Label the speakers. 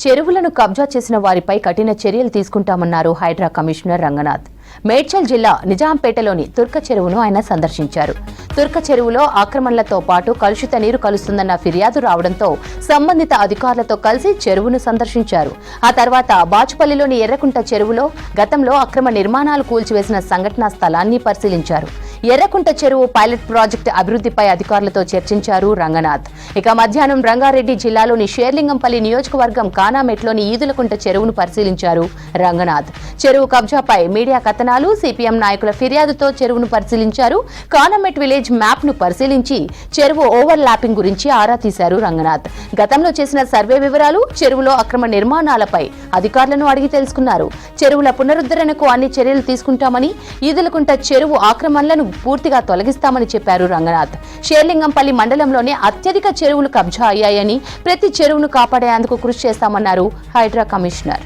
Speaker 1: చెరువులను కబ్జా చేసిన వారిపై కఠిన చర్యలు తీసుకుంటామన్నారు హైడ్రా కమిషనర్ రంగనాథ్. మేడ్చల్ జిల్లా నిజాంపేటలోని తుర్క చెరువును ఆయన సందర్శించారు. తుర్క చెరువులో ఆక్రమణలతో పాటు కలుషిత నీరు కలుస్తుందన్న ఫిర్యాదు రావడంతో సంబంధిత అధికారులతో కలిసి చెరువును సందర్శించారు. ఆ తర్వాత బాచుపల్లిలోని ఎర్రకుంట చెరువులో గతంలో అక్రమ నిర్మాణాలు కూల్చివేసిన సంఘటనా స్థలాన్ని పరిశీలించారు. ఎర్రకుంట చెరువు పైలట్ ప్రాజెక్టు అభివృద్ధిపై అధికారులతో చర్చించారు రంగనాథ్. ఇక మధ్యాహ్నం రంగారెడ్డి జిల్లాలోని షేర్లింగంపల్లి నియోజకవర్గం కానామెట్లోని ఈదులకుంట చెరువును పరిశీలించారు రంగనాథ్. చెరువు కబ్జాపై మీడియా కథనాలు, సిపిఎం నాయకుల ఫిర్యాదుతో చెరువును పరిశీలించారు. కానామెట్ విలేజ్ మ్యాప్ ను పరిశీలించి చెరువు ఓవర్ ల్యాపింగ్ గురించి ఆరా తీశారు రంగనాథ్. గతంలో చేసిన సర్వే వివరాలు, చెరువులో అక్రమ నిర్మాణాలపై అధికారులను అడిగి తెలుసుకున్నారు. చెరువుల పునరుద్ధరణకు అన్ని చర్యలు తీసుకుంటామని, ఈదులకుంట చెరువు ఆక్రమణలను పూర్తిగా తొలగిస్తామని చెప్పారు రంగనాథ్. షేర్లింగంపల్లి మండలంలోనే అత్యధిక చెరువులు కబ్జా అయ్యాయని, ప్రతి చెరువును కాపాడేందుకు కృషి చేస్తామన్నారు హైడ్రా కమిషనర్.